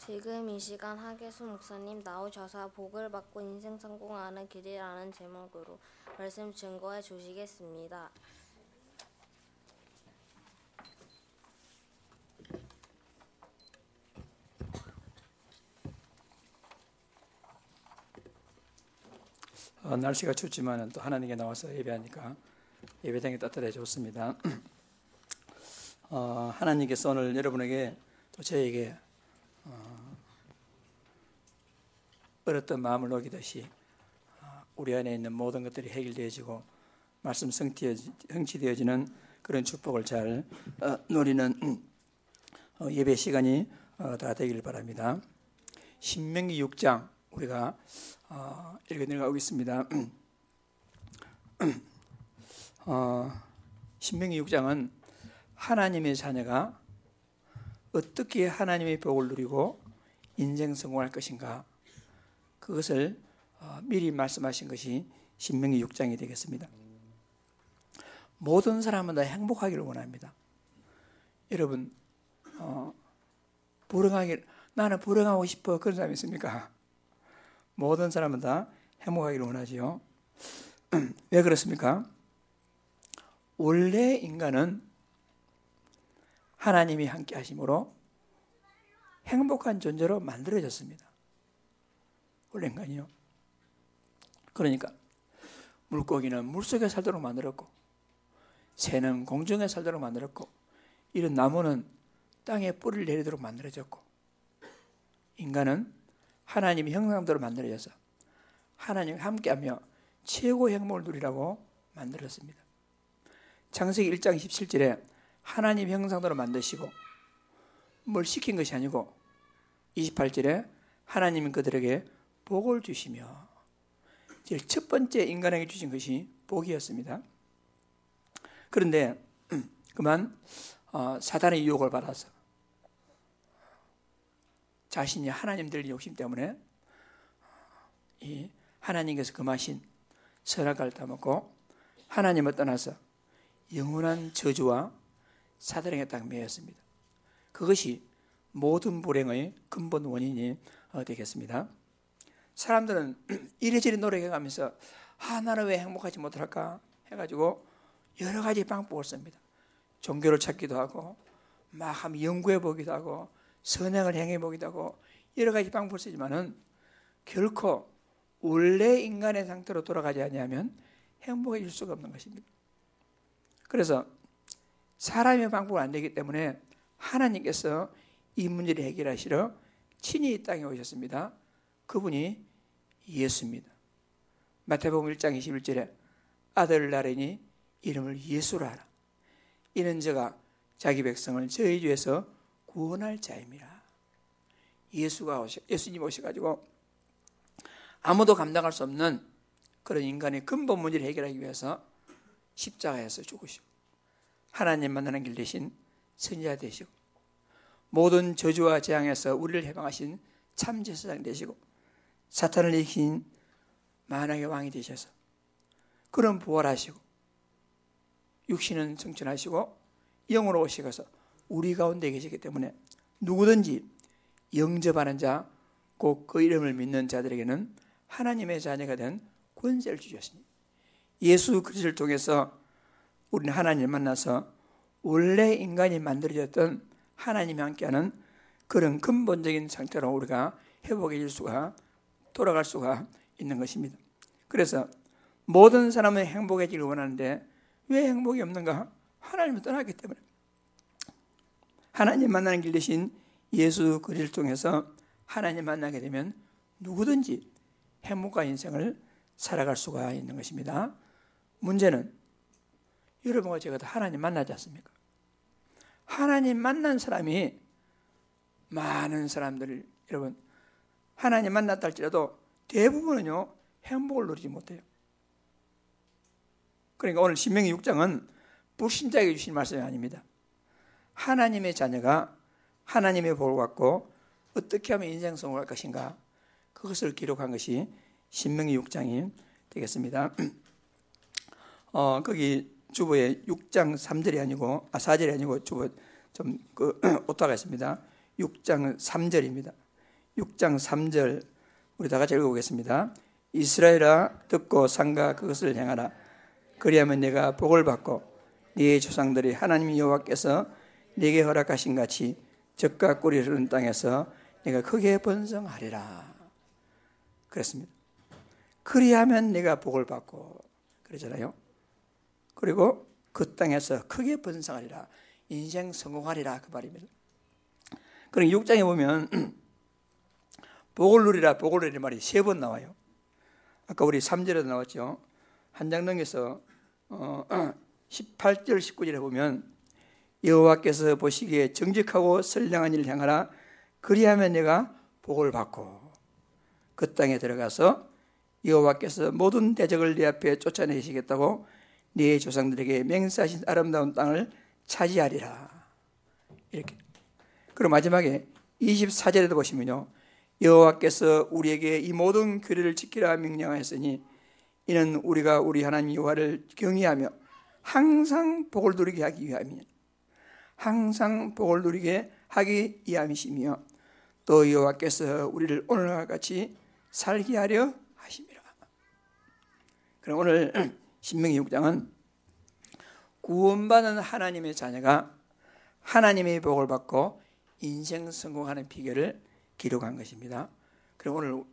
지금 이 시간 하계수 목사님 나오셔서 복을 받고 인생 성공하는 길이라는 제목으로 말씀 증거해 주시겠습니다. 날씨가 춥지만 또 하나님께 나와서 예배하니까 예배당이 따뜻해 좋습니다. 하나님께서 오늘 여러분에게 또 저에게 어렸던 마음을 녹이듯이 우리 안에 있는 모든 것들이 해결되어지고 말씀 성취되어지는 그런 축복을 잘 누리는 예배 시간이 다 되길 바랍니다. 신명기 6장 우리가 읽어 내려가고 있습니다. 신명기 6장은 하나님의 자녀가 어떻게 하나님의 복을 누리고 인생 성공할 것인가, 그것을 미리 말씀하신 것이 신명기 6장이 되겠습니다. 모든 사람은 다 행복하기를 원합니다. 여러분, 나는 불행하고 싶어, 그런 사람 있습니까? 모든 사람은 다 행복하기를 원하지요. 왜 그렇습니까? 원래 인간은 하나님이 함께 하심으로 행복한 존재로 만들어졌습니다. 원래 인간이요. 그러니까 물고기는 물속에 살도록 만들었고, 새는 공중에 살도록 만들었고, 이런 나무는 땅에 뿌리를 내리도록 만들어졌고, 인간은 하나님의 형상대로 만들어져서 하나님과 함께하며 최고의 행복을 누리라고 만들었습니다. 창세기 1장 17절에 하나님 형상대로 만드시고 뭘 시킨 것이 아니고 28절에 하나님은 그들에게 복을 주시며, 제일 첫 번째 인간에게 주신 것이 복이었습니다. 그런데 그만 사단의 유혹을 받아서 자신이 하나님 될 욕심 때문에 이 하나님께서 금하신 선악과를 따먹고 하나님을 떠나서 영원한 저주와 사단에게 딱 매였습니다. 그것이 모든 불행의 근본 원인이 되겠습니다. 사람들은 이리저리 노력해가면서 나는 왜 행복하지 못할까 해가지고 여러 가지 방법을 씁니다. 종교를 찾기도 하고 막 한번 연구해 보기도 하고 선행을 행해 보기도 하고 여러 가지 방법을 쓰지만은 결코 원래 인간의 상태로 돌아가지 아니하면 행복해질 수가 없는 것입니다. 그래서 사람의 방법은 안 되기 때문에 하나님께서 이 문제를 해결하시러 친히 이 땅에 오셨습니다. 그분이 예수입니다. 마태복음 1장 21절에 아들을 낳으니 이름을 예수라 하라. 이는 저가 자기 백성을 저희 죄에서 구원할 자입니다. 예수님 오셔가지고 아무도 감당할 수 없는 그런 인간의 근본 문제를 해결하기 위해서 십자가에서 죽으시고 하나님 만나는 길 대신 선지자 되시고 모든 저주와 재앙에서 우리를 해방하신 참 제사장 되시고 사탄을 이긴 만왕의 왕이 되셔서 그런 부활하시고 육신은 성천하시고 영으로 오시고서 우리 가운데 계시기 때문에 누구든지 영접하는 자, 곧 그 이름을 믿는 자들에게는 하나님의 자녀가 된 권세를 주셨습니다. 예수 그리스도를 통해서 우리는 하나님을 만나서 원래 인간이 만들어졌던 하나님이 함께하는 그런 근본적인 상태로 우리가 회복해질 수가, 돌아갈 수가 있는 것입니다. 그래서 모든 사람은 행복해지길 원하는데 왜 행복이 없는가? 하나님을 떠났기 때문에. 하나님 만나는 길 대신 예수 그리스도를 통해서 하나님 만나게 되면 누구든지 행복한 인생을 살아갈 수가 있는 것입니다. 문제는 여러분과 제가 다 하나님 만나지 않습니까? 하나님 만난 사람이 많은 사람들, 여러분 하나님 만났다 할지라도 대부분은요 행복을 누리지 못해요. 그러니까 오늘 신명기 6장은 불신자에게 주신 말씀이 아닙니다. 하나님의 자녀가 하나님의 복을 받고 어떻게 하면 인생성공할 것인가, 그것을 기록한 것이 신명기 6장이 되겠습니다. 거기 주보에 6장 3절이 아니고 4절이 아니고 주보 좀 오타가 있습니다. 6장 3절입니다. 6장 3절 우리 다 같이 읽어보겠습니다. 이스라엘아 듣고 삼가 그것을 행하라. 그리하면 내가 복을 받고 네 조상들이 하나님 여호와께서 네게 허락하신 같이 젖과 꿀이 흐르는 땅에서 내가 크게 번성하리라. 그랬습니다. 그리하면 내가 복을 받고 그러잖아요. 그리고 그 땅에서 크게 번성하리라. 인생 성공하리라 그 말입니다. 그럼 6장에 보면 복을 누리라 복을 누리라 말이 3번 나와요. 아까 우리 3절에도 나왔죠. 한 장 넘겨서 18절 19절에 보면 여호와께서 보시기에 정직하고 선량한 일을 행하라. 그리하면 내가 복을 받고 그 땅에 들어가서 여호와께서 모든 대적을 네 앞에 쫓아내시겠다고 네 조상들에게 맹세하신 아름다운 땅을 차지하리라. 이렇게. 그리고 마지막에 24절에도 보시면요. 여호와께서 우리에게 이 모든 규례를 지키라 명령하였으니 이는 우리가 우리 하나님 여호와를 경외하며 항상 복을 누리게 하기 위함이니 항상 복을 누리게 하기 위함이시며 또 여호와께서 우리를 오늘과 같이 살게 하려 하심이라. 그럼 오늘 신명기 6장은 구원받은 하나님의 자녀가 하나님의 복을 받고 인생 성공하는 비결을 기록한 것입니다. 그리고 오늘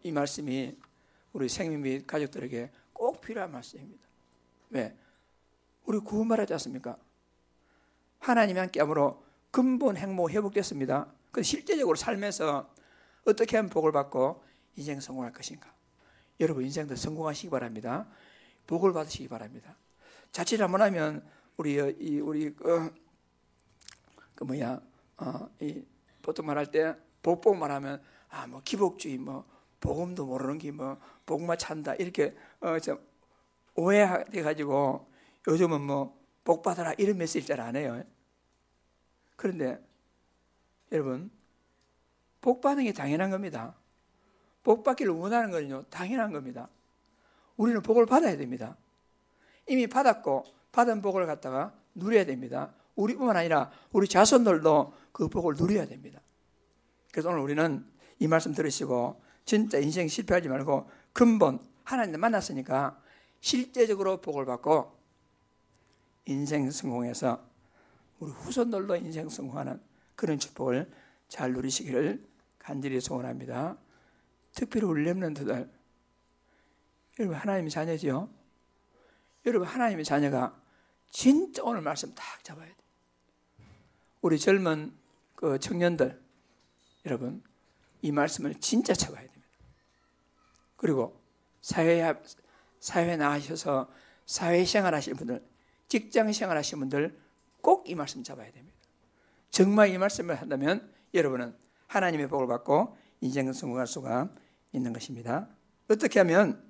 이 말씀이 우리 생명 및 가족들에게 꼭 필요한 말씀입니다. 왜? 우리 구원받았지 않습니까? 하나님이 함께함으로 근본 행복 회복됐습니다. 그런데 실제적으로 삶에서 어떻게 하면 복을 받고 인생 성공할 것인가? 여러분 인생도 성공하시기 바랍니다. 복을 받으시기 바랍니다. 자칫 잘못하면 보통 말할 때 복복 말하면 뭐 기복주의 복음도 모르는 게 복만 찬다 이렇게 좀 오해돼 가지고 요즘은 복 받아라 이런 메시지 잘 안 해요. 그런데 여러분 복 받는 게 당연한 겁니다. 복 받기를 원하는 건요 당연한 겁니다. 우리는 복을 받아야 됩니다. 이미 받았고 받은 복을 갖다가 누려야 됩니다. 우리뿐만 아니라 우리 자손들도 그 복을 누려야 됩니다. 그래서 오늘 우리는 이 말씀 들으시고 진짜 인생 실패하지 말고 근본 하나님을 만났으니까 실제적으로 복을 받고 인생 성공해서 우리 후손들도 인생 성공하는 그런 축복을 잘 누리시기를 간절히 소원합니다. 특별히 우리 렘넌트들 여러분 하나님의 자녀지요. 여러분 하나님의 자녀가 진짜 오늘 말씀 딱 잡아야 돼요. 우리 젊은 청년들 여러분 이 말씀을 진짜 잡아야 됩니다. 그리고 사회에 나가셔서 사회생활 하시는 분들 직장생활 하시는 분들 꼭 이 말씀 잡아야 됩니다. 정말 이 말씀을 한다면 여러분은 하나님의 복을 받고 인생을 성공할 수가 있는 것입니다. 어떻게 하면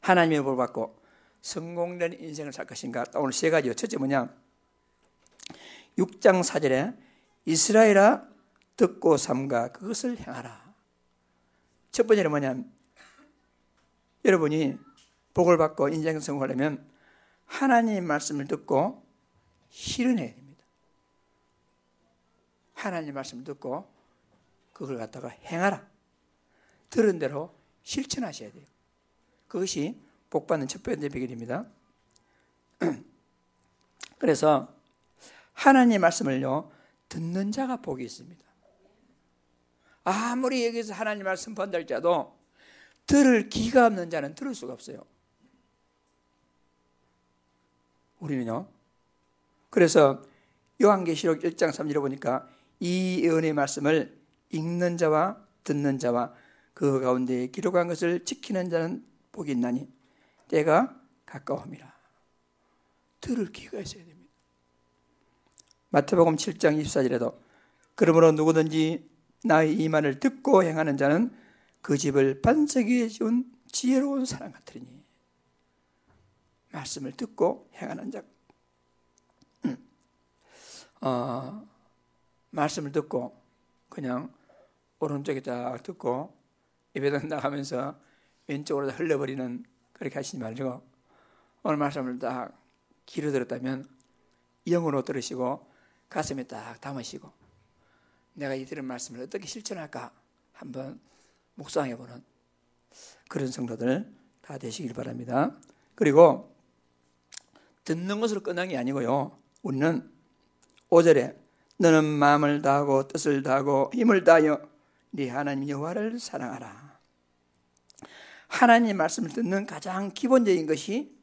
하나님의 복을 받고 성공된 인생을 살 것인가? 오늘 3가지요. 첫째 뭐냐? 6장 4절에 이스라엘아 듣고 삼가 그것을 행하라. 첫 번째는 뭐냐면 여러분이 복을 받고 인생 성공하려면 하나님의 말씀을 듣고 실현해야 됩니다. 하나님의 말씀을 듣고 그걸 갖다가 행하라. 들은 대로 실천하셔야 돼요. 그것이 복받는 첫 번째 비결입니다. 그래서 하나님의 말씀을요 듣는 자가 복이 있습니다. 아무리 여기서 하나님 말씀 본달자도 들을 귀가 없는 자는 들을 수가 없어요. 우리는요. 그래서 요한계시록 1장 3절에 보니까 이 예언의 말씀을 읽는 자와 듣는 자와 그 가운데 기록한 것을 지키는 자는 복이 있나니 때가 가까움이라. 들을 귀가 있어야 됩니다. 마태복음 7장 24절에도 그러므로 누구든지 나의 이 말을 듣고 행하는 자는 그 집을 반석 위에 지은 지혜로운 사람 같으리니. 말씀을 듣고 행하는 자. 말씀을 듣고 그냥 오른쪽에 딱 듣고 입에다 나가면서 왼쪽으로 흘려버리는 그렇게 하시지 말고 오늘 말씀을 딱 귀로 들었다면 영으로 들으시고 가슴에 딱 담으시고 내가 이 들은 말씀을 어떻게 실천할까 한번 묵상해보는 그런 성도들 다 되시길 바랍니다. 그리고 듣는 것으로 끝난 게 아니고요. 우리는 5절에 너는 마음을 다하고 뜻을 다하고 힘을 다하여 네 하나님 여호와를 사랑하라. 하나님 말씀을 듣는 가장 기본적인 것이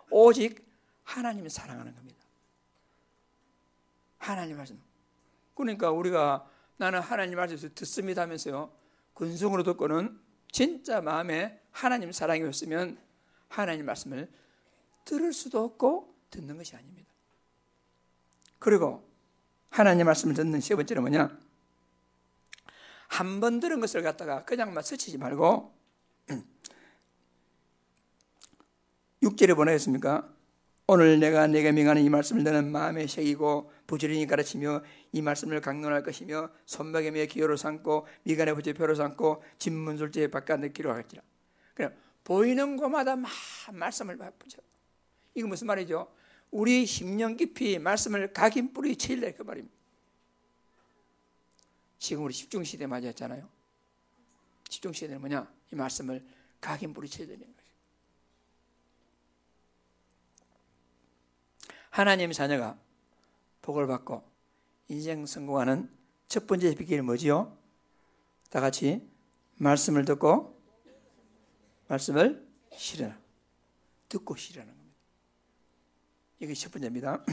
오직 하나님을 사랑하는 겁니다. 하나님 말씀. 그러니까 우리가 나는 하나님 말씀을 듣습니다 하면서요, 근성으로 듣고는 진짜 마음에 하나님 사랑이 없으면 하나님 말씀을 들을 수도 없고 듣는 것이 아닙니다. 그리고 하나님 말씀을 듣는 세 번째는 뭐냐? 한 번 들은 것을 갖다가 그냥만 스치지 말고 6절에 뭐라 했습니까? 오늘 내가 내게 명하는 이 말씀을 너는 마음에 새기고 부지런히 가르치며 이 말씀을 강론할 것이며 손목에 매 기호로 삼고 미간에 붙여 표로 삼고 진문술제에 바깥에 기록할지라. 그냥 보이는 곳마다 막 말씀을 붙여. 이거 무슨 말이죠? 우리 심령 깊이 말씀을 각인 뿌리 치려 그 말입니다. 지금 우리 집중시대 맞이했잖아요. 집중시대는 뭐냐? 이 말씀을 각인 뿌리 쳐야 되는 거예요. 하나님의 자녀가 복을 받고 인생 성공하는 첫 번째 비결이 뭐지요? 다 같이 말씀을 듣고 말씀을 실현하라. 듣고 실현하는 겁니다. 이게 첫 번째입니다.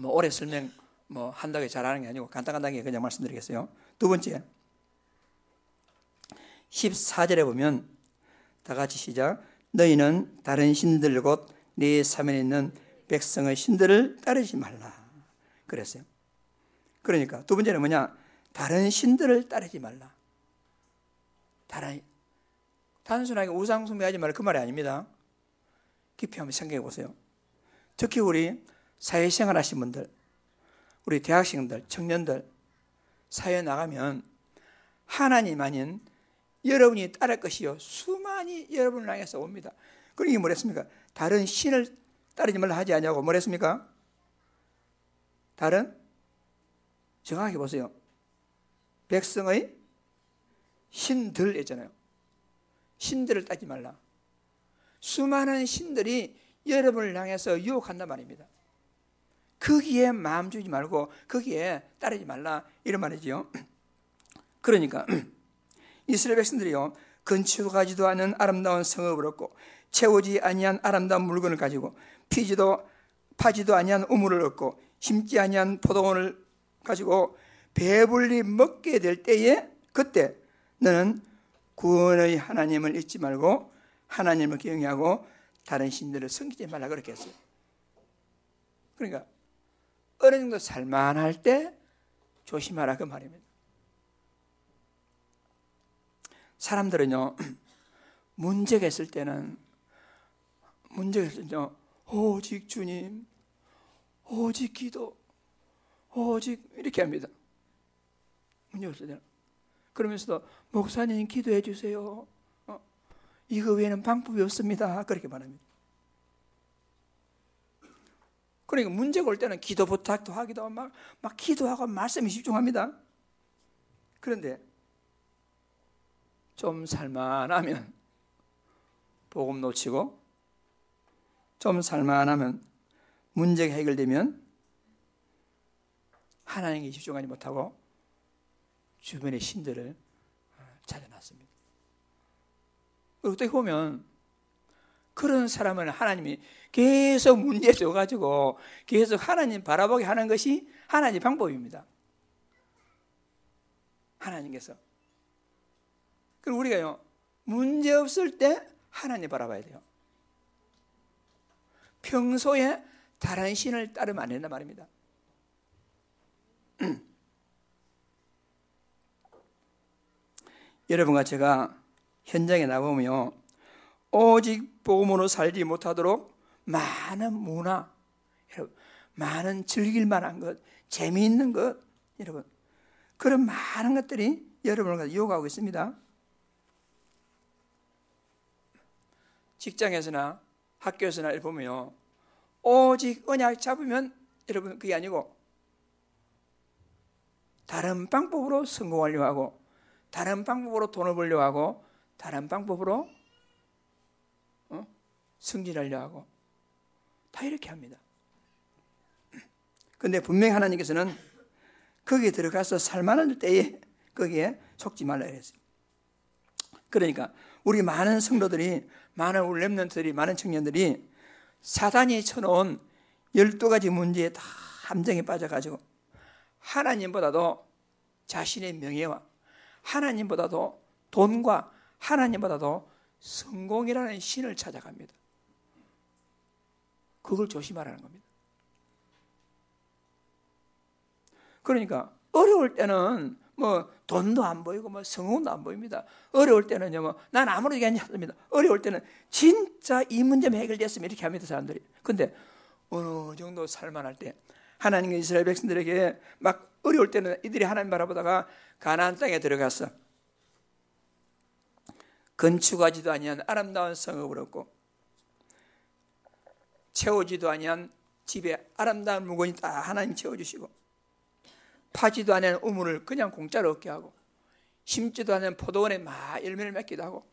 오래 설명 한다고 잘하는 게 아니고 간단하게 그냥 말씀드리겠어요. 두 번째 14절에 보면 다 같이 시작. 너희는 다른 신들 곧 네 사면에 있는 백성의 신들을 따르지 말라 그랬어요. 그러니까 두 번째는 뭐냐? 다른 신들을 따르지 말라. 단순하게 우상 숭배하지 말라 그 말이 아닙니다. 깊이 한번 생각해 보세요. 특히 우리 사회생활 하신 분들, 우리 대학생들, 청년들 사회에 나가면 하나님 아닌 여러분이 따를 것이요 수많이 여러분을 향해서 옵니다. 그러니 뭐랬습니까? 다른 신을 따르지 말라 하지 않냐고 뭐랬습니까? 다른 정확하게 보세요. 백성의 신들 했잖아요. 신들을 따지 말라. 수많은 신들이 여러분을 향해서 유혹한단 말입니다. 거기에 마음 주지 말고 거기에 따르지 말라 이런 말이지요. 그러니까 이스라엘 백성들이요 건축하지도 않은 아름다운 성읍을 얻고 채우지 아니한 아름다운 물건을 가지고 파지도 아니한 우물을 얻고 심지 아니한 포도원을 가지고 배불리 먹게 될 때에 그때 너는 구원의 하나님을 잊지 말고 하나님을 경외하고 다른 신들을 섬기지 말라 그렇게 했어요. 그러니까 어느 정도 살만할 때 조심하라 그 말입니다. 사람들은요 문제가 있을 때는 오직 주님, 오직 기도, 오직 이렇게 합니다. 문제가 있을 때는. 그러면서도 목사님 기도해 주세요. 이거 외에는 방법이 없습니다. 그렇게 말합니다. 그러니까 문제가 올 때는 기도 부탁도 하기도 하고 막 기도하고 말씀에 집중합니다. 그런데 좀 살만하면 복음 놓치고 좀 살만하면 문제가 해결되면 하나님께 집중하지 못하고 주변의 신들을 찾아놨습니다. 어떻게 보면 그런 사람은 하나님이 계속 문제 줘가지고 계속 하나님 바라보게 하는 것이 하나님의 방법입니다. 하나님께서. 그럼 우리가요 문제 없을 때 하나님 바라봐야 돼요. 평소에 다른 신을 따르면 안 된단 말입니다. 여러분과 제가 현장에 나가보면 오직 복음으로 살지 못하도록 많은 문화, 여러분, 많은 즐길 만한 것, 재미있는 것, 여러분 그런 많은 것들이 여러분을 유혹하고 있습니다. 직장에서나 학교에서나 보면요 오직 언약 잡으면 여러분 그게 아니고 다른 방법으로 성공하려고 하고, 다른 방법으로 돈을 벌려고 하고, 다른 방법으로 승진하려고 하고, 다 이렇게 합니다. 그런데 분명히 하나님께서는 거기에 들어가서 살만한 때에 거기에 속지 말라 그랬어요. 그러니까 우리 많은 성도들이, 많은 우리 렘넌트들이, 많은 청년들이 사단이 쳐놓은 12가지 문제에 다 함정에 빠져가지고 하나님보다도 자신의 명예와 하나님보다도 돈과 하나님보다도 성공이라는 신을 찾아갑니다. 그걸 조심하라는 겁니다. 그러니까 어려울 때는 뭐 돈도 안 보이고 뭐 성공도 안 보입니다. 어려울 때는요, 뭐 난 아무런 얘기 안 합니다. 어려울 때는 진짜 이 문제만 해결됐으면 이렇게 합니다, 사람들이. 근데 어느 정도 살만할 때 하나님의 이스라엘 백성들에게 막 어려울 때는 이들이 하나님 바라보다가 가나안 땅에 들어가서 건축하지도 아니한 아름다운 성읍을 얻고 채우지도 아니한 집에 아름다운 물건이 다 하나님 채워주시고, 파지도 않은 우물을 그냥 공짜로 얻게 하고, 심지도 않은 포도원에 막 열매를 맺기도 하고,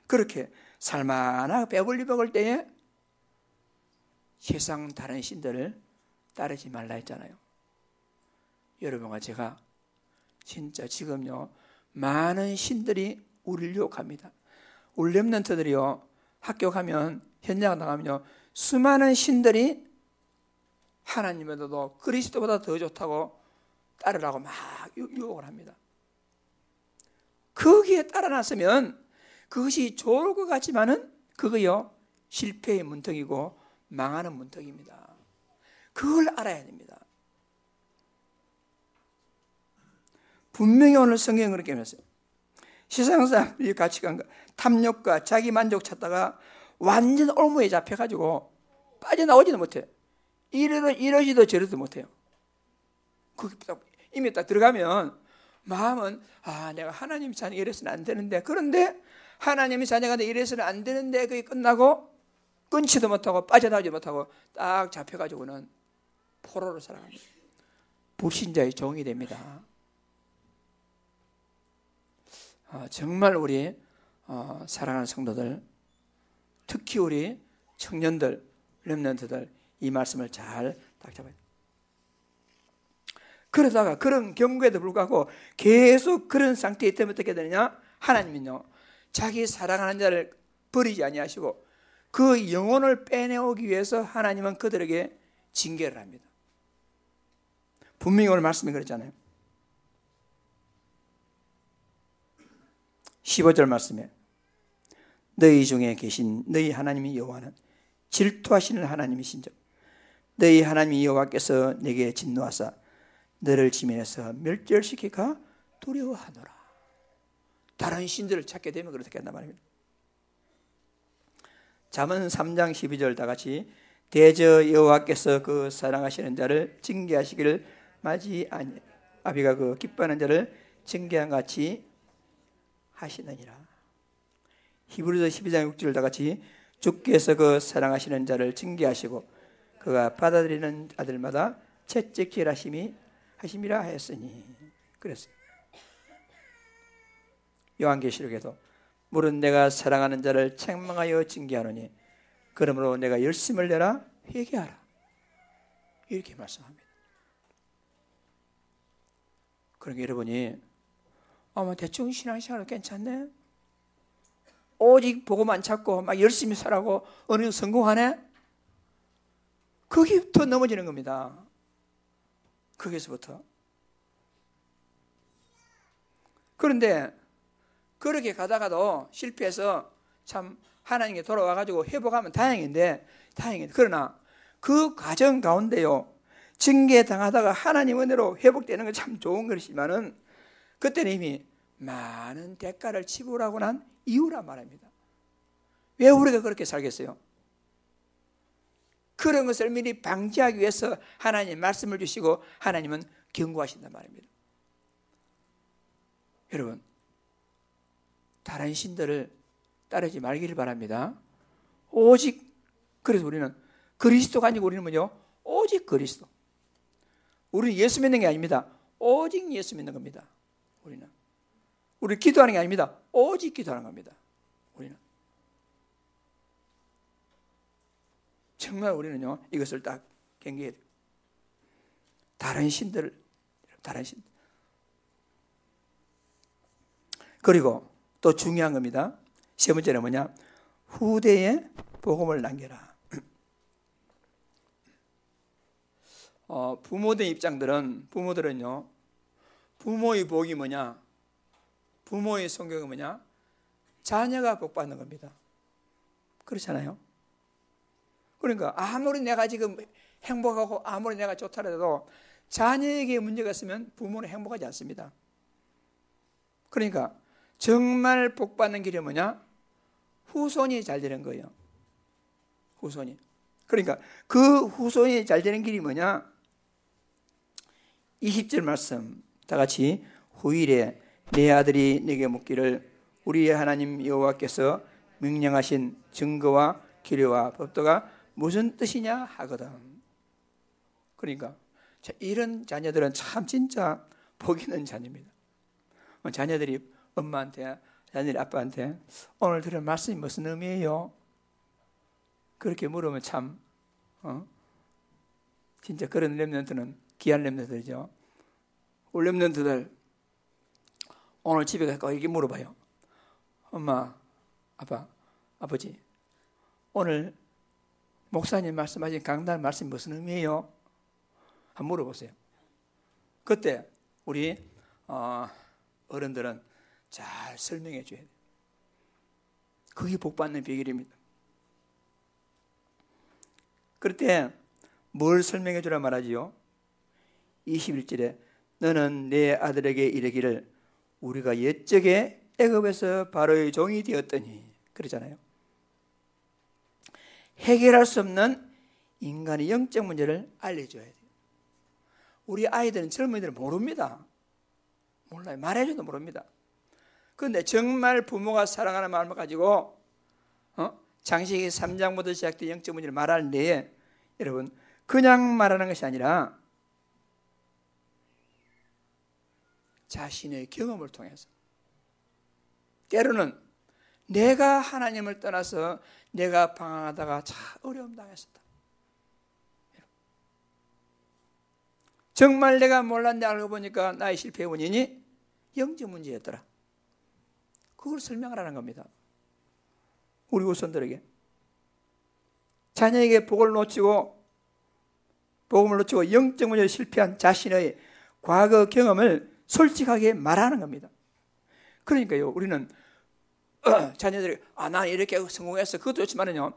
그렇게 살만하고 배불리 먹을 때에 세상 다른 신들을 따르지 말라 했잖아요. 여러분과 제가 진짜 지금요, 많은 신들이 우리를 유혹합니다. 우리 렘넌트들이요, 학교 가면, 현장 나가면요, 수많은 신들이 하나님보다도 그리스도보다 더 좋다고 따르라고 막 유혹을 합니다. 거기에 따라 나서면 그것이 좋을 것 같지만은 그거요, 실패의 문턱이고 망하는 문턱입니다. 그걸 알아야 됩니다. 분명히 오늘 성경은 그렇게 말했어요. 세상 사람들이 가치관과 탐욕과 자기 만족 찾다가 완전 올무에 잡혀가지고 빠져나오지도 못해요. 이러지도 저러지도 못해요. 거기 이미 딱 들어가면 마음은, 내가 하나님 자녀가 이래서는 안 되는데, 그런데 하나님의 자녀가 이래서는 안 되는데 그게 끝나고 끊지도 못하고 빠져나오지 못하고 딱 잡혀가지고는 포로로 살아갑니다. 불신자의 종이 됩니다. 정말 우리 사랑하는 성도들, 특히 우리 청년들, 렘넌트들, 이 말씀을 잘 딱 잡아야 돼요. 그러다가 그런 경고에도 불구하고 계속 그런 상태에 있다면 어떻게 되느냐? 하나님은요, 자기 사랑하는 자를 버리지 아니하시고 그 영혼을 빼내오기 위해서 하나님은 그들에게 징계를 합니다. 분명히 오늘 말씀이 그랬잖아요. 15절 말씀에 너희 중에 계신 너희 하나님이 여호와는 질투하시는 하나님이신즉 너희 하나님 여호와께서 내게 진노하사 너를 지면에서 멸절시키까 두려워하노라. 다른 신들을 찾게 되면 그렇게 한단 말입니다. 잠언 3장 12절 다 같이 대저 여호와께서 그 사랑하시는 자를 징계하시기를 마지 아니 아비가 그 기뻐하는 자를 징계한 같이 하시느니라. 히브리서 12장 6절 다 같이 주께서 그 사랑하시는 자를 징계하시고 그가 받아들이는 아들마다 채찍질 하심이라 하였으니. 그랬어요. 요한계시록에도 물은 내가 사랑하는 자를 책망하여 징계하노니 그러므로 내가 열심을 내라 회개하라, 이렇게 말씀합니다. 그러니까 여러분이 대충 신앙생활은 괜찮네, 오직 보고만 찾고 막 열심히 살라고 어느 정도 성공하네, 거기부터 넘어지는 겁니다. 거기서부터. 그런데 그렇게 가다가도 실패해서 참 하나님께 돌아와가지고 회복하면 다행인데 그러나 그 과정 가운데요, 징계당하다가 하나님 은혜로 회복되는 건 참 좋은 것이지만은 그때는 이미 많은 대가를 치부하고 난 이유란 말입니다. 왜 우리가 그렇게 살겠어요? 그런 것을 미리 방지하기 위해서 하나님 말씀을 주시고 하나님은 경고하신단 말입니다. 여러분, 다른 신들을 따르지 말기를 바랍니다. 오직, 그래서 우리는 그리스도가 아니고 우리는 뭐죠? 오직 그리스도. 우리는 예수 믿는 게 아닙니다. 오직 예수 믿는 겁니다. 우리 기도하는 게 아닙니다. 오직 기도하는 겁니다. 우리는 정말 우리는요 이것을 딱 경계해야 돼요. 다른 신들. 그리고 또 중요한 겁니다. 세 번째는 뭐냐? 후대에 복음을 남겨라. 부모들은요 부모의 복이 뭐냐? 부모의 성격이 뭐냐? 자녀가 복 받는 겁니다. 그렇잖아요. 그러니까 아무리 내가 지금 행복하고 아무리 내가 좋다라도 자녀에게 문제가 있으면 부모는 행복하지 않습니다. 그러니까 정말 복 받는 길이 뭐냐? 후손이 잘 되는 거예요. 후손이. 그러니까 그 후손이 잘 되는 길이 뭐냐? 20절 말씀 다 같이 후일에 내 아들이 내게 묻기를 우리의 하나님 여호와께서 명령하신 증거와 규례와 법도가 무슨 뜻이냐 하거든. 그러니까 이런 자녀들은 참 진짜 복 있는 자녀입니다. 자녀들이 엄마한테, 자녀들이 아빠한테 오늘 들은 말씀이 무슨 의미예요? 그렇게 물으면 참 진짜 그런 렘넌트는 귀한 렘넌트들이죠. 우리 렘넌트들 오늘 집에 가서 이렇게 물어봐요. 엄마, 아빠, 아버지, 오늘 목사님 말씀하신 강단 말씀이 무슨 의미예요? 한번 물어보세요. 그때 우리 어른들은 잘 설명해 줘야 돼요. 그게 복받는 비결입니다. 그럴 때 뭘 설명해 주라 말하지요? 21절에 너는 내 아들에게 이르기를 우리가 옛적에 애굽에서 바로의 종이 되었더니 그러잖아요. 해결할 수 없는 인간의 영적 문제를 알려줘야 돼요. 우리 아이들은 젊은이들은 모릅니다. 몰라요. 말해줘도 모릅니다. 그런데 정말 부모가 사랑하는 마음을 가지고 창세기 3장부터 시작된 영적 문제를 말하는데 여러분 그냥 말하는 것이 아니라 자신의 경험을 통해서 때로는 내가 하나님을 떠나서 내가 방황하다가 참 어려움 당했었다. 정말 내가 몰랐는데 알고 보니까 나의 실패의 원인이 영적 문제였더라. 그걸 설명하라는 겁니다. 우리 후손들에게. 자녀에게 복음을 놓치고 영적 문제에 실패한 자신의 과거 경험을 솔직하게 말하는 겁니다. 그러니까요, 우리는 자녀들이 난 이렇게 성공했어. 그것도 좋지만은요,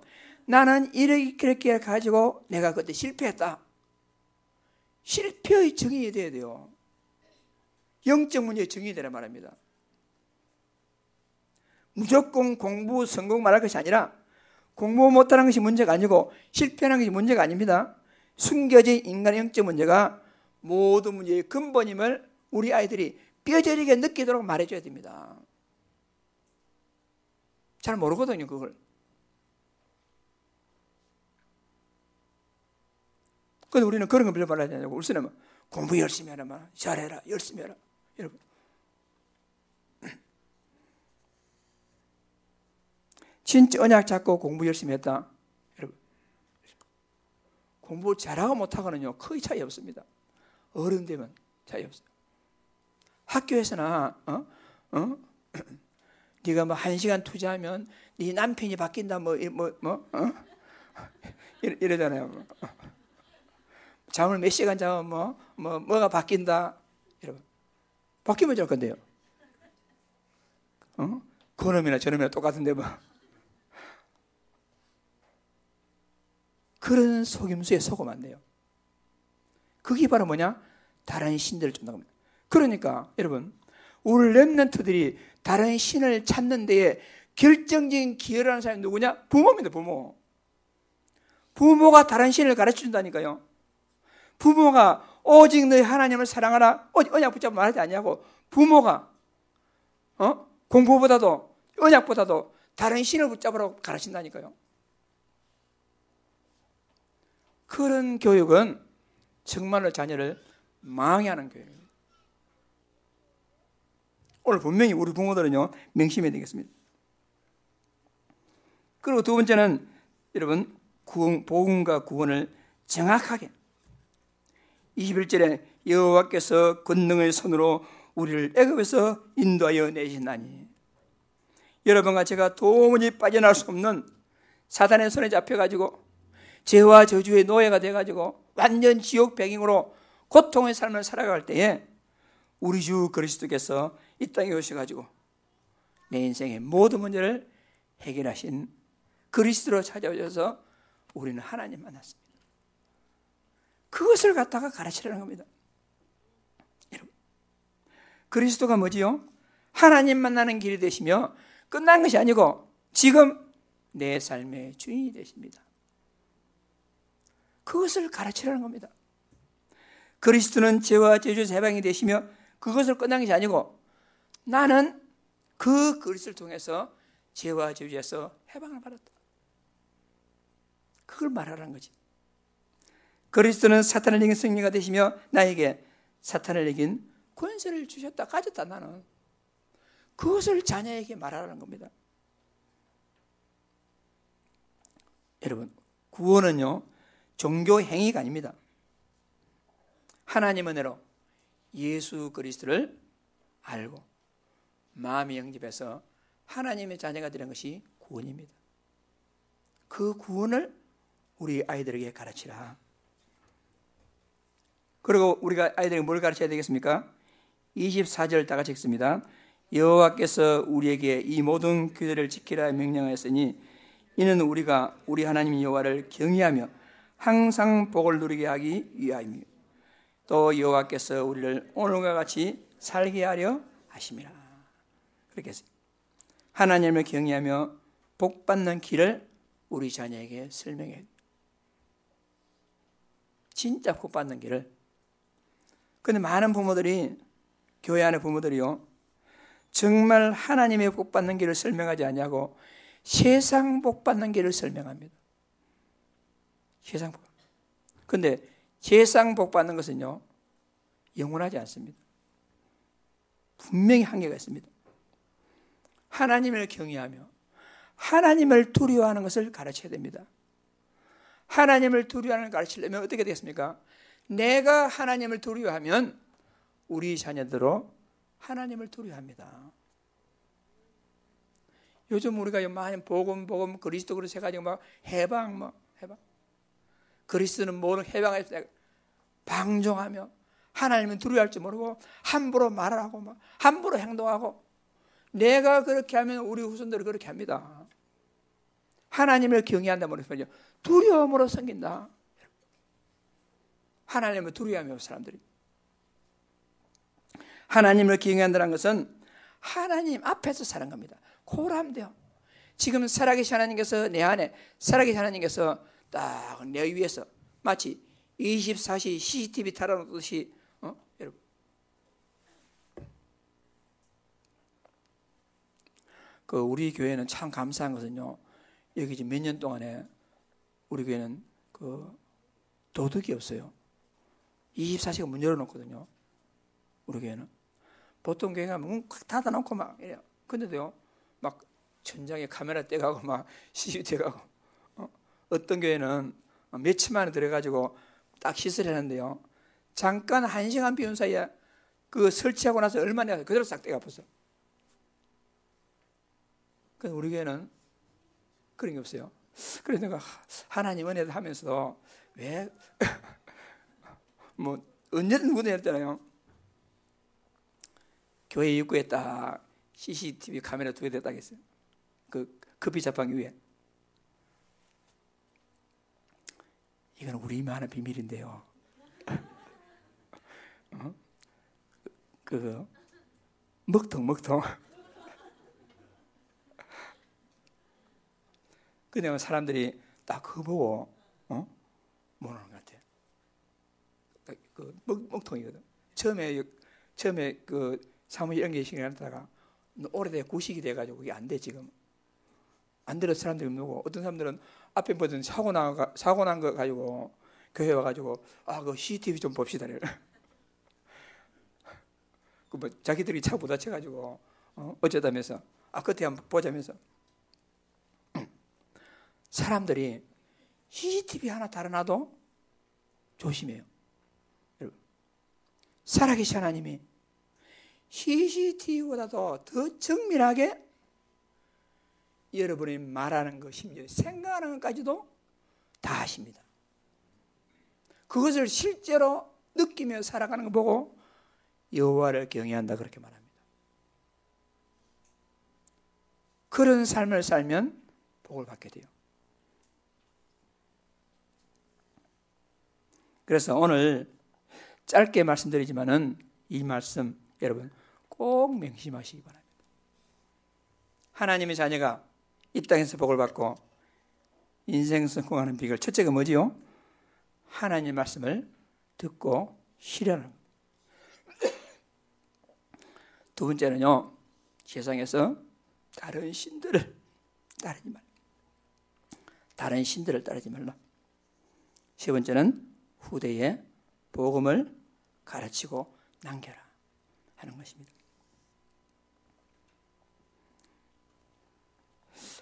나는 이렇게 가지고 내가 그때 실패했다. 실패의 증인이 돼야 돼요. 영적 문제의 증인이 되란 말입니다. 무조건 공부 성공 말할 것이 아니라 공부 못하는 것이 문제가 아니고 실패하는 것이 문제가 아닙니다. 숨겨진 인간의 영적 문제가 모든 문제의 근본임을 우리 아이들이 뼈저리게 느끼도록 말해줘야 됩니다. 잘 모르거든요, 그걸. 그래서 우리는 그런 거 별로 말하지 않냐고. 우리는 공부 열심히 하라, 잘해라, 열심히 해라. 여러분. 진짜 언약 잡고 공부 열심히 했다. 여러분. 공부 잘하고 못하고는요, 거의 차이 없습니다. 어른 되면 차이 없어요. 학교에서나, 네가 뭐 1시간 투자하면 네 남편이 바뀐다, 이러잖아요. 잠을 몇 시간 자면 뭐가 바뀐다. 여러분. 바뀌면 될 건데요. 그놈이나 저놈이나 똑같은데 뭐. 그런 속임수에 속으면 안 돼요. 그게 바로 뭐냐? 다른 신들을 쫓는 겁니다. 그러니까 여러분, 우리 렘넌트들이 다른 신을 찾는 데에 결정적인 기여를 하는 사람이 누구냐? 부모입니다. 부모. 부모가 다른 신을 가르쳐준다니까요. 부모가 오직 너희 하나님을 사랑하라 언약 붙잡고 말하지 않냐고. 부모가 공부보다도 언약보다도 다른 신을 붙잡으라고 가르친다니까요. 그런 교육은 정말로 자녀를 망하게 하는 교육입니다. 오늘 분명히 우리 부모들은요 명심해야 되겠습니다. 그리고 두 번째는 여러분 복음과 구원을 정확하게 21절에 여호와께서 권능의 손으로 우리를 애굽에서 인도하여 내시나니 여러분과 제가 도무지 빠져나올 수 없는 사단의 손에 잡혀가지고 죄와 저주의 노예가 돼가지고 완전 지옥 배경으로 고통의 삶을 살아갈 때에 우리 주 그리스도께서 이 땅에 오셔가지고 내 인생의 모든 문제를 해결하신 그리스도로 찾아오셔서 우리는 하나님 만났습니다. 그것을 갖다가 가르치라는 겁니다. 여러분, 그리스도가 뭐지요? 하나님 만나는 길이 되시며 끝난 것이 아니고 지금 내 삶의 주인이 되십니다. 그것을 가르치라는 겁니다. 그리스도는 죄와 저주에서 해방이 되시며 그것을 끝난 것이 아니고 나는 그 그리스도를 통해서 죄와 저주에서 해방을 받았다. 그걸 말하라는 거지. 그리스도는 사탄을 이긴 승리가 되시며 나에게 사탄을 이긴 권세를 주셨다. 가졌다. 나는 그것을 자녀에게 말하라는 겁니다. 여러분, 구원은요 종교 행위가 아닙니다. 하나님 은혜로 예수 그리스도를 알고 마음이 영접해서 하나님의 자녀가 되는 것이 구원입니다. 그 구원을 우리 아이들에게 가르치라. 그리고 우리가 아이들에게 뭘 가르쳐야 되겠습니까? 24절 다 같이 읽습니다. 여호와께서 우리에게 이 모든 규례를 지키라 명령하였으니 이는 우리가 우리 하나님 여호와를 경외하며 항상 복을 누리게 하기 위하여이며 또 여호와께서 우리를 오늘과 같이 살게 하려 하심이라. 그렇게 했어요. 하나님을 경외하며 복 받는 길을 우리 자녀에게 설명해야 돼요. 진짜 복 받는 길을. 그런데 많은 부모들이, 교회 안의 부모들이요 정말 하나님의 복 받는 길을 설명하지 않냐고 세상 복 받는 길을 설명합니다. 세상 복. 그런데 세상 복 받는 것은요 영원하지 않습니다. 분명히 한계가 있습니다. 하나님을 경외하며 하나님을 두려워하는 것을 가르쳐야 됩니다. 하나님을 두려워하는 걸 가르치려면 어떻게 되겠습니까? 내가 하나님을 두려워하면 우리 자녀들도 하나님을 두려워합니다. 요즘 우리가 많이 복음 그리스도 그리스도 해가지고 막 해방. 그리스도는 모든 해방할 때 방종하며 하나님은 두려워할 줄 모르고 함부로 말하고 막 함부로 행동하고 내가 그렇게 하면 우리 후손들이 그렇게 합니다. 하나님을 경외한다 말이죠. 두려움으로 섬긴다. 하나님을 두려워하며 사람들이. 하나님을 경외한다는 것은 하나님 앞에서 사는 겁니다. 고람돼요. 지금 살아계신 하나님께서 내 안에, 살아계신 하나님께서 딱 내 위에서 마치 24시 CCTV 달아놓듯이 여러분. 우리 교회는 참 감사한 것은요. 여기 지금 몇 년 동안에 우리 교회는 도둑이 없어요. 24시간 문 열어놓거든요. 우리 교회는. 보통 교회가 문 닫아놓고 막 이래요. 근데도요, 막 천장에 카메라 떼가고 막 CCTV 가고. 어떤 교회는 몇천만 원 들어가지고 딱 시설했는데요. 잠깐 1시간 비운 사이에 설치하고 나서 얼마나 그대로 싹 떼가 없어. 그래서 우리 교회는 그런 게 없어요. 그래서 내가 하나님 은혜를 하면서 왜 뭐 언제든 누구든 했잖아요. 교회 입구에 딱 CCTV 카메라 2개 딱 있어요. 커피 자판기 위에. 이건 우리만 아는 비밀인데요. 먹통. 그냥 사람들이 딱 그거 보고 뭐라는 것 같아. 먹통이거든. 처음에 사무실 연계식을 하다가 오래돼 구식이 돼가지고 그게 안 돼 지금. 안 들어 사람들이 누구 어떤 사람들은 앞에 보던 사고 난 거 가지고 교회 와가지고 그 CCTV 좀 봅시다. 뭐 자기들이 차 부딪혀가지고 어쩌다면서 끝에 한번 보자면서 사람들이 CCTV 하나 달아놔도 조심해요. 여러분, 살아계신 하나님이 CCTV보다도 더 정밀하게 여러분이 말하는 것, 심지어 생각하는 것까지도 다 아십니다. 그것을 실제로 느끼며 살아가는 거 보고 여호와를 경외한다 그렇게 말합니다. 그런 삶을 살면 복을 받게 돼요. 그래서 오늘 짧게 말씀드리지만은 이 말씀 여러분 꼭 명심하시기 바랍니다. 하나님의 자녀가 이 땅에서 복을 받고 인생 성공하는 비결, 첫째가 뭐지요? 하나님의 말씀을 듣고 실현하는 겁니다. 두 번째는요, 세상에서 다른 신들을 따르지 말라. 다른 신들을 따르지 말라. 세 번째는 후대에 복음을 가르치고 남겨라 하는 것입니다.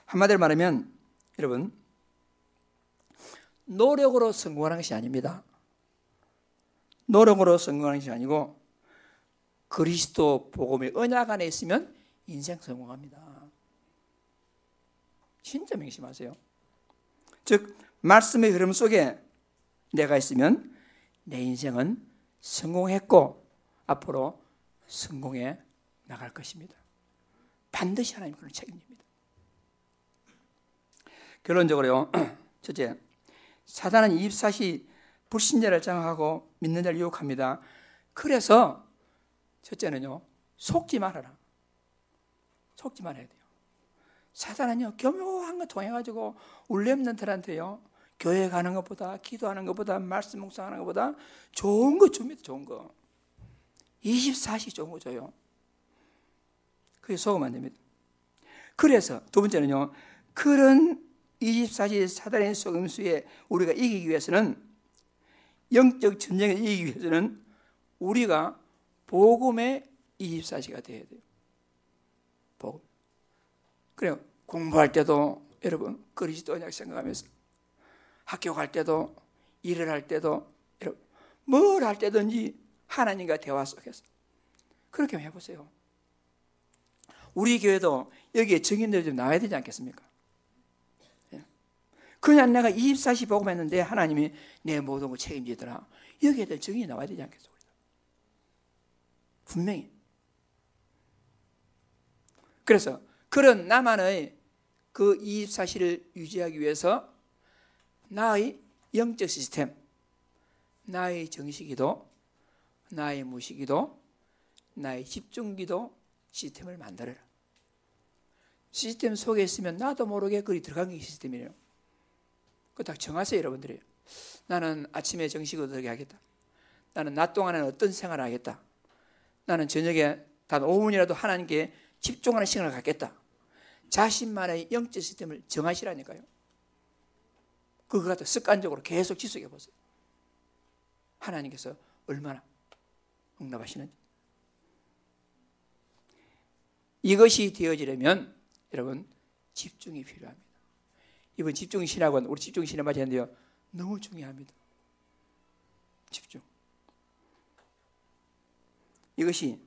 한마디로 말하면 여러분, 노력으로 성공하는 것이 아닙니다. 노력으로 성공하는 것이 아니고 그리스도 복음의 언약 안에 있으면 인생 성공합니다. 진짜 명심하세요. 즉 말씀의 흐름 속에 내가 있으면 내 인생은 성공했고 앞으로 성공해 나갈 것입니다. 반드시 하나님 그런 책임집니다. 결론적으로요, 첫째, 사단은 24시 불신자를 장악하고 믿는 자를 유혹합니다. 그래서 첫째는요, 속지 말아라. 속지 말아야 돼요. 사단은요, 교묘한 거 통해가지고 우리 렘넌트한테요, 교회 가는 것보다, 기도하는 것보다, 말씀 묵상하는 것보다 좋은 거 줍니다. 좋은 거. 24시 좋은 거 줘요. 그게 속으면 안 됩니다. 그래서 두 번째는요, 그런 24시 사단의 속임수에 우리가 이기기 위해서는, 영적 전쟁을 이기기 위해서는 우리가 복음의 24시가 되어야 돼요. 복음. 그래요. 공부할 때도 여러분 그리스도 언약 생각하면서, 학교 갈 때도, 일을 할 때도, 여러분 뭘 할 때든지 하나님과 대화 속에서 그렇게 해보세요. 우리 교회도 여기에 증인들이 좀 나와야 되지 않겠습니까? 그냥 내가 24시 복음했는데 하나님이 내 모든 걸 책임지더라. 여기에 대한 증인이 나와야 되지 않겠어요? 분명히. 그래서 그런 나만의 그 24시를 유지하기 위해서 나의 영적 시스템, 나의 정식기도, 나의 무식기도, 나의 집중기도 시스템을 만들어라. 시스템 속에 있으면 나도 모르게 그리 들어간 게 시스템이에요. 그거 딱 정하세요, 여러분들이. 나는 아침에 정식으로 들어게 하겠다. 나는 낮 동안에는 어떤 생활을 하겠다. 나는 저녁에 단 5분이라도 하나님께 집중하는 시간을 갖겠다. 자신만의 영적 시스템을 정하시라니까요. 그거 갖다 습관적으로 계속 지속해 보세요. 하나님께서 얼마나 응답하시는지. 이것이 되어지려면 여러분 집중이 필요합니다. 이번 집중신학원, 우리 집중신학 맞이했는데요, 너무 중요합니다. 집중. 이것이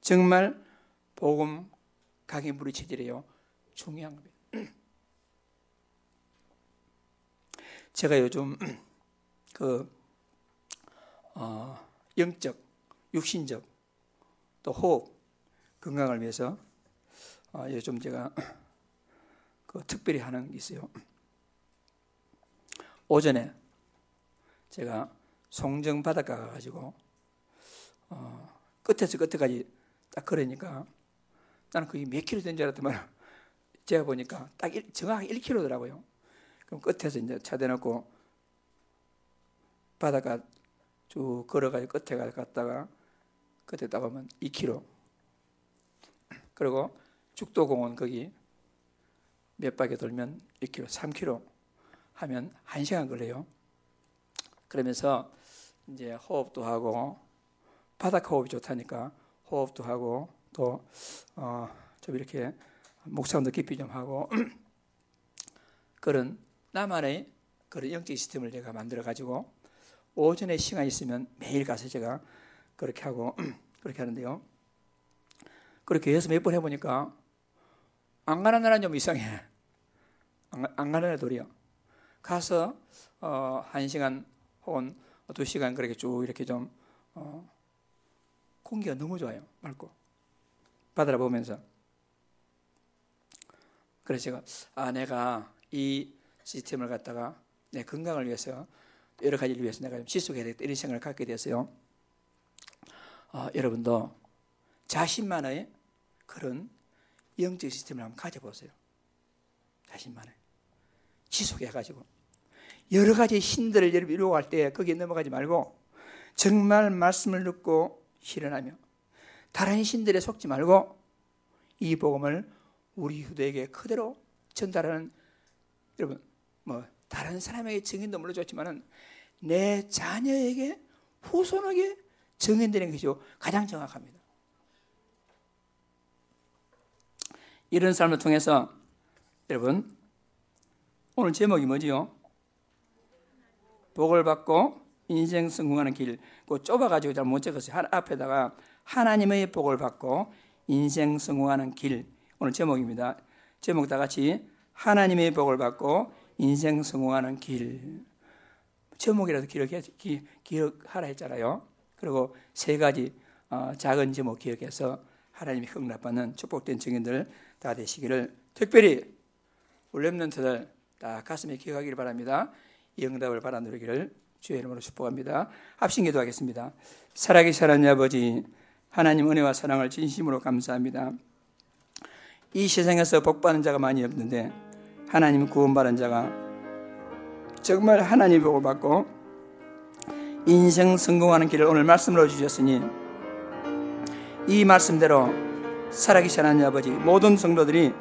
정말 복음 각인 무리 체질이에요. 중요한 겁니다. 제가 요즘 영적, 육신적, 또 호흡 건강을 위해서 요즘 제가 특별히 하는 게 있어요. 오전에 제가 송정 바닷가 가가지고 끝에서 끝에까지 딱 걸으니까 나는 그게 몇 킬로 된 줄 알았더만 제가 보니까 딱 정확히 1킬로더라고요. 그럼 끝에서 이제 차 대놓고 바닷가 쭉 걸어가지고 끝에 갔다가 끝에 딱 보면 2킬로. 그리고 죽도공원 거기 몇 바퀴 돌면 1킬로, 3킬로 하면 1시간 걸려요. 그러면서 이제 호흡도 하고 바닷가 호흡이 좋다니까 호흡도 하고 또 좀 이렇게 묵상도 깊이 좀 하고 그런 나만의 그런 영적 시스템을 제가 만들어 가지고 오전에 시간 있으면 매일 가서 제가 그렇게 하고 그렇게 하는데요. 그렇게 해서 몇 번 해보니까 안 가는 날은 좀 이상해. 안 가는 날 도리어 가서 1시간 혹은 2시간 그렇게 쭉 이렇게 좀 공기가 너무 좋아요. 맑고 바다를 보면서. 그래서 제가 내가 이 시스템을 갖다가 내 건강을 위해서 여러 가지를 위해서 내가 좀 지속해야 되겠다 이런 생각을 갖게 됐어요. 여러분도 자신만의 그런 영적 시스템을 한번 가져보세요. 자신만의 지속해가지고 여러 가지 신들을 여러분 이루어갈 때 거기에 넘어가지 말고 정말 말씀을 듣고 실현하며 다른 신들에 속지 말고 이 복음을 우리 후대에게 그대로 전달하는, 여러분 다른 사람에게 증인도 물론 좋지만은 내 자녀에게 후손에게 증인되는 것이 가장 정확합니다. 이런 삶을 통해서 여러분 오늘 제목이 뭐지요? 복을 받고 인생 성공하는 길. 그 좁아가지고 잘 못 적었어요. 앞에다가 하나님의 복을 받고 인생 성공하는 길. 오늘 제목입니다. 제목 다 같이 하나님의 복을 받고 인생 성공하는 길. 제목이라도 기억하라 했잖아요. 그리고 3가지 작은 제목 기억해서 하나님이 흥납받는 축복된 증인들 다 되시기를, 특별히 우리 렘넌트들 다 가슴에 기억하기를 바랍니다. 이 응답을 바라 누리기를 주의 이름으로 축복합니다. 합심 기도하겠습니다. 살아계신 하나님 아버지, 하나님 은혜와 사랑을 진심으로 감사합니다. 이 세상에서 복받는 자가 많이 없는데 하나님 구원받은 자가 정말 하나님의 복을 받고 인생 성공하는 길을 오늘 말씀으로 주셨으니 이 말씀대로 살아계신 하나님 아버지, 모든 성도들이,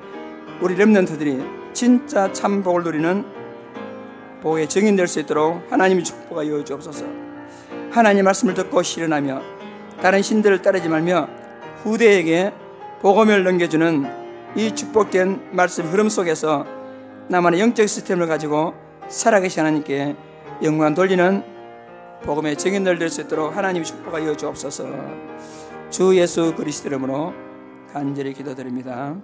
우리 렘넌트들이 진짜 참 복을 누리는 복의 증인 될 수 있도록 하나님의 축복하여 주옵소서. 하나님 말씀을 듣고 실현하며 다른 신들을 따르지 말며 후대에게 복음을 넘겨주는 이 축복된 말씀 흐름 속에서 나만의 영적 시스템을 가지고 살아계신 하나님께 영광 돌리는 복음의 증인들 될 수 있도록 하나님의 축복하여 주옵소서. 주 예수 그리스도 이름으로 간절히 기도드립니다.